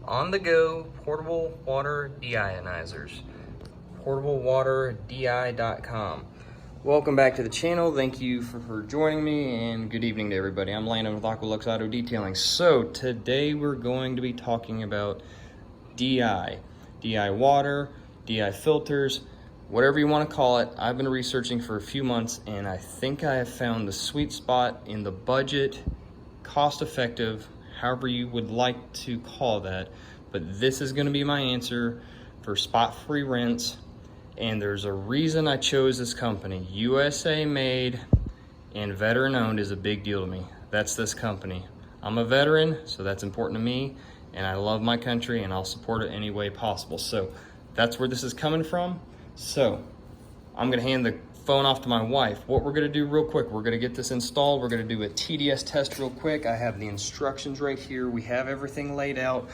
on-the-go portable water deionizers. portablewaterdi.com. Welcome back to the channel. Thank you for joining me, and good evening to everybody. I'm Landon with Aqualux Auto Detailing. So today we're going to be talking about DI water, DI filters, whatever you want to call it. I've been researching for a few months, and I think I have found the sweet spot in the budget, cost effective, however you would like to call that. But this is going to be my answer for spot-free rinse. And there's a reason I chose this company. USA made and veteran owned is a big deal to me. That's this company. I'm a veteran, so that's important to me, and I love my country, and I'll support it any way possible. So that's where this is coming from. So I'm gonna hand the phone off to my wife. What we're gonna do real quick, we're gonna get this installed. We're gonna do a TDS test real quick. I have the instructions right here. We have everything laid out.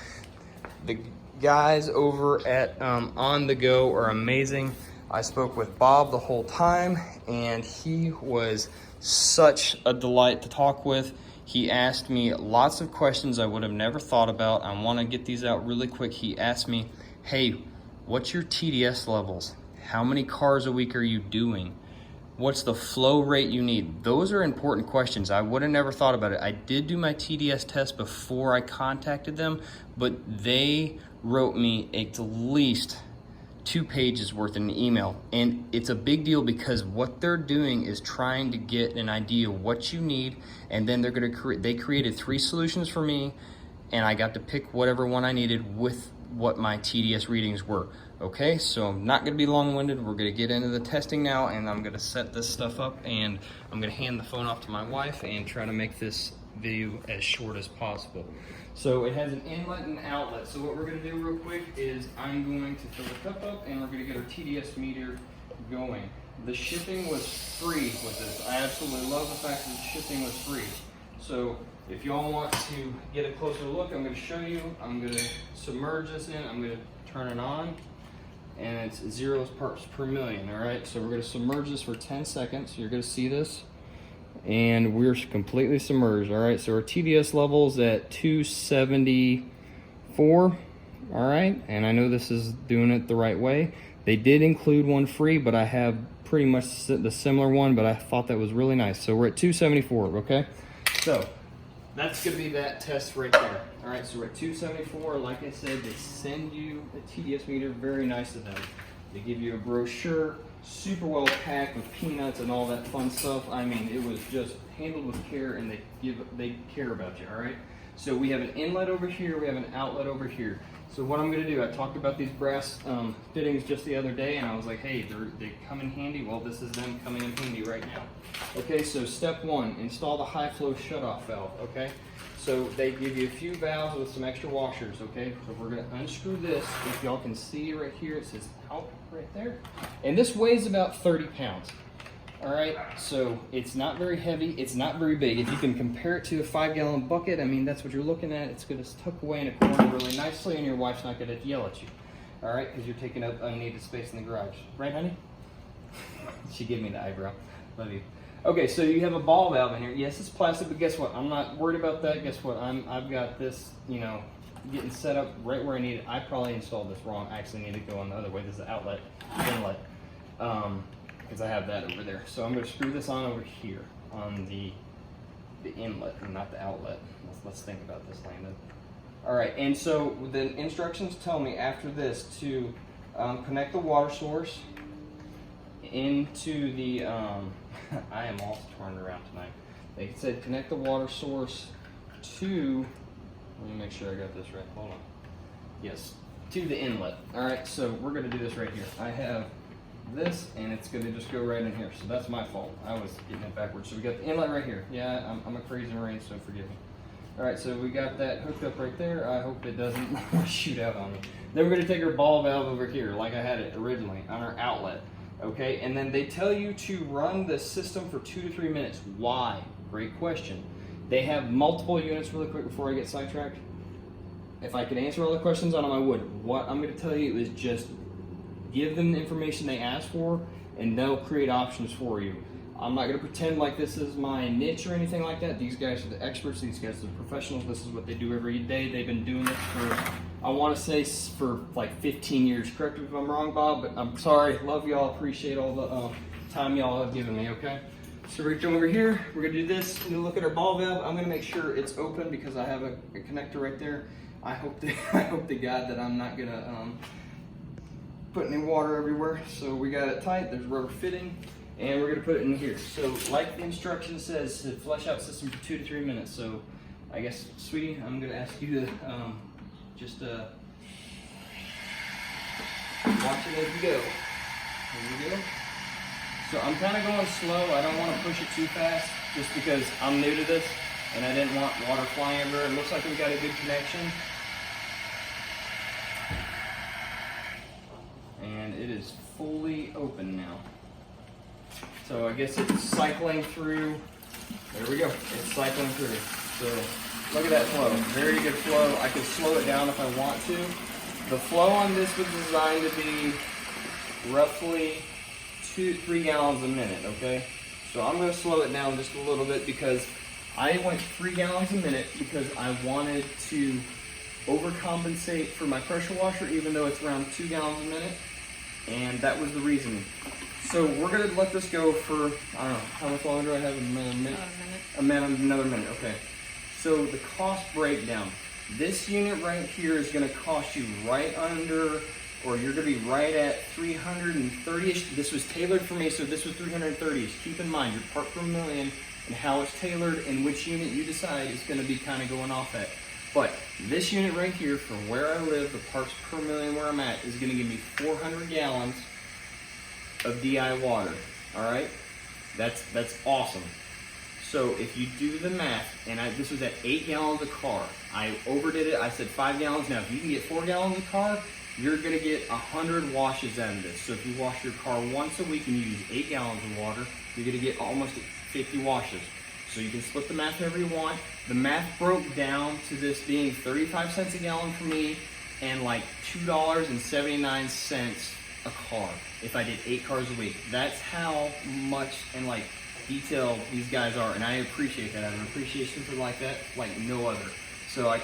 The guys over at On The Go are amazing. I spoke with Bob the whole time, and he was such a delight to talk with. He asked me lots of questions I would have never thought about. I want to get these out really quick. He asked me, hey, what's your TDS levels? How many cars a week are you doing? What's the flow rate you need? Those are important questions. I would have never thought about it. I did do my TDS test before I contacted them, but they wrote me at least 2 pages worth in an email. And it's a big deal because what they're doing is trying to get an idea of what you need, and then they created 3 solutions for me, and I got to pick whatever one I needed with what my TDS readings were. Okay, so I'm not gonna be long-winded. We're gonna get into the testing now, and I'm gonna set this stuff up, and I'm gonna hand the phone off to my wife and try to make this video as short as possible. So it has an inlet and outlet. So what we're gonna do real quick is I'm going to fill the cup up, and we're gonna get our TDS meter going. The shipping was free with this. I absolutely love the fact that the shipping was free. So if y'all want to get a closer look, I'm gonna show you. I'm gonna submerge this in, I'm gonna turn it on, and it's 0 parts per million, all right? So we're gonna submerge this for 10 seconds. You're gonna see this, and we're completely submerged, all right? So our TDS level's at 274, all right? And I know this is doing it the right way. They did include one free, but I have pretty much the similar one, but I thought that was really nice. So we're at 274, okay? So that's gonna be that test right there. All right, so we're at 274. Like I said, they send you a TDS meter, very nice of them. They give you a brochure, super well packed with peanuts and all that fun stuff. I mean, it was just handled with care, and they care about you, all right? So we have an inlet over here, we have an outlet over here. So what I'm gonna do, I talked about these brass fittings just the other day, and I was like, hey, they come in handy. Well, this is them coming in handy right now. Okay, so step 1, install the high flow shutoff valve, okay? So they give you a few valves with some extra washers, okay? So we're gonna unscrew this. If y'all can see right here, it says out right there. And this weighs about 30 pounds. All right, so it's not very heavy, it's not very big. If you can compare it to a 5-gallon bucket, I mean, that's what you're looking at. It's gonna tuck away in a corner really nicely, and your wife's not gonna yell at you, all right, because you're taking up unneeded space in the garage. Right, honey? She gave me the eyebrow. Love you. Okay, so you have a ball valve in here. Yes, it's plastic, but guess what? I'm not worried about that. Guess what? I've got this, you know, getting set up right where I need it. I probably installed this wrong. I actually need to go on the other way. This is the outlet, inlet. Because I have that over there. So I'm going to screw this on over here on the inlet and not the outlet. Let's think about this, Landon. All right, and so the instructions tell me after this to connect the water source into the, I am all turned around tonight. They said connect the water source to, let me make sure I got this right, hold on. Yes, to the inlet. All right, so we're going to do this right here. I have this, and it's going to just go right in here. So that's my fault. I was getting it backwards. So we got the inlet right here. Yeah, I'm a crazy marine, so forgive me. All right, so we got that hooked up right there. I hope it doesn't shoot out on me. Then we're going to take our ball valve over here, like I had it originally, on our outlet. Okay, and then they tell you to run the system for 2 to 3 minutes. Why? Great question. They have multiple units. Really quick before I get sidetracked. If I could answer all the questions on them, I would. What I'm going to tell you is just give them the information they ask for, and they'll create options for you. I'm not gonna pretend like this is my niche or anything like that. These guys are the experts, these guys are the professionals. This is what they do every day. They've been doing this for, I wanna say for like 15 years. Correct me if I'm wrong, Bob, but I'm sorry. Love y'all, appreciate all the time y'all have given me, okay? So we're gonna come over here, we're gonna do this, we're gonna look at our ball valve. I'm gonna make sure it's open because I have a connector right there. I hope to God that I'm not gonna put any water everywhere. So we got it tight, there's rubber fitting, and we're gonna put it in here. So like the instruction says, to flush out system for 2 to 3 minutes. So I guess, sweetie, I'm gonna ask you to just watch it as you go. Here we go. So I'm kind of going slow. I don't want to push it too fast just because I'm new to this and I didn't want water flying everywhere. It looks like we got a good connection. And it is fully open now. So I guess it's cycling through. There we go. It's cycling through. So look at that flow. Very good flow. I could slow it down if I want to. The flow on this was designed to be roughly 2-3 gallons a minute, okay? So I'm gonna slow it down just a little bit because I went 3 gallons a minute because I wanted to overcompensate for my pressure washer even though it's around 2 gallons a minute, and that was the reasoning. So we're gonna let this go for, I don't know, how much longer do I have? Another minute? Another minute, okay. So the cost breakdown. This unit right here is gonna cost you right under, or you're gonna be right at 330-ish. This was tailored for me, so this was 330-ish. Keep in mind, your part per million and how it's tailored and which unit you decide is gonna be kind of going off at. But this unit right here, for where I live, the parts per million where I'm at, is gonna give me 400 gallons of DI water, all right? That's awesome. So if you do the math, and this was at 8 gallons a car. I overdid it, I said 5 gallons. Now, if you can get 4 gallons a car, you're gonna get 100 washes out of this. So if you wash your car once a week and you use 8 gallons of water, you're gonna get almost 50 washes. So you can split the math however you want. The math broke down to this being 35 cents a gallon for me and like $2.79 a car if I did 8 cars a week. That's how much and like detail these guys are, and I appreciate that. I have an appreciation for like that, like no other. So I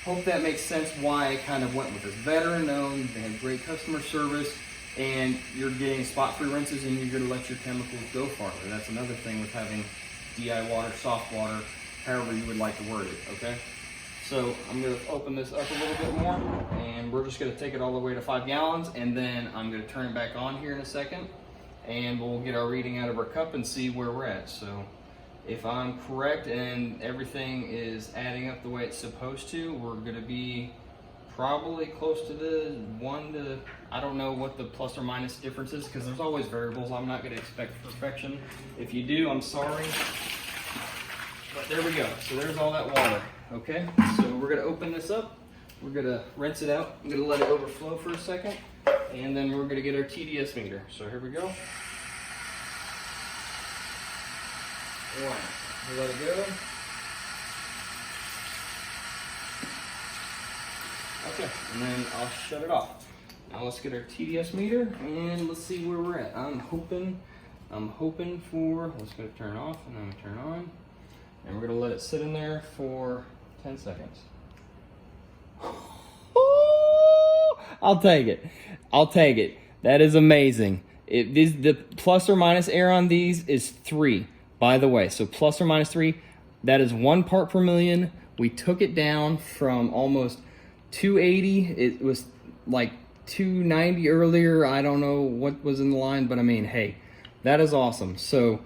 hope that makes sense why I kind of went with this. Veteran owned, they have great customer service, and you're getting spot-free rinses and you're gonna let your chemicals go farther. That's another thing with having DI water, soft water, however you would like to word it, okay? So I'm gonna open this up a little bit more, and we're just gonna take it all the way to 5 gallons, and then I'm gonna turn it back on here in a second, and we'll get our reading out of our cup and see where we're at. So if I'm correct and everything is adding up the way it's supposed to, we're gonna be probably close to the 1 to, I don't know what the plus or minus difference is, because there's always variables. I'm not gonna expect perfection. If you do, I'm sorry. But there we go. So there's all that water, okay? So we're gonna open this up. We're gonna rinse it out. I'm gonna let it overflow for a second, and then we're gonna get our TDS meter. So here we go. Wow. We'll let it go. Okay, and then I'll shut it off. Now let's get our TDS meter and let's see where we're at. I'm hoping for, let's go turn off and then we turn on. And we're gonna let it sit in there for 10 seconds. I'll take it. I'll take it. That is amazing. The plus or minus error on these is 3, by the way. So plus or minus 3, that is 1 part per million. We took it down from almost 280. It was like 290 earlier. I don't know what was in the line, but I mean, hey, that is awesome. So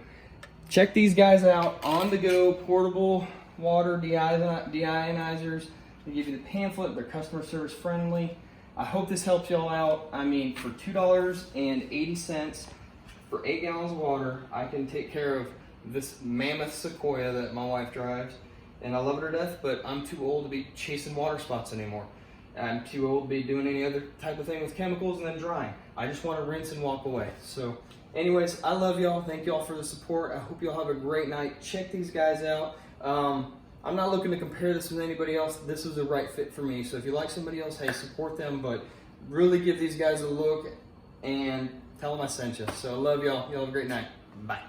check these guys out. On the go, portable water deionizers. They give you the pamphlet. They're customer service friendly. I hope this helps y'all out. I mean, for $2.80 for 8 gallons of water, I can take care of this mammoth Sequoia that my wife drives, and I love it to death, but I'm too old to be chasing water spots anymore. I'm too old to be doing any other type of thing with chemicals and then drying. I just want to rinse and walk away. So anyways, I love y'all. Thank y'all for the support. I hope y'all have a great night. Check these guys out. I'm not looking to compare this with anybody else. This is the right fit for me. So if you like somebody else, hey, support them, but really give these guys a look and tell them I sent you. So I love y'all. Y'all have a great night. Bye.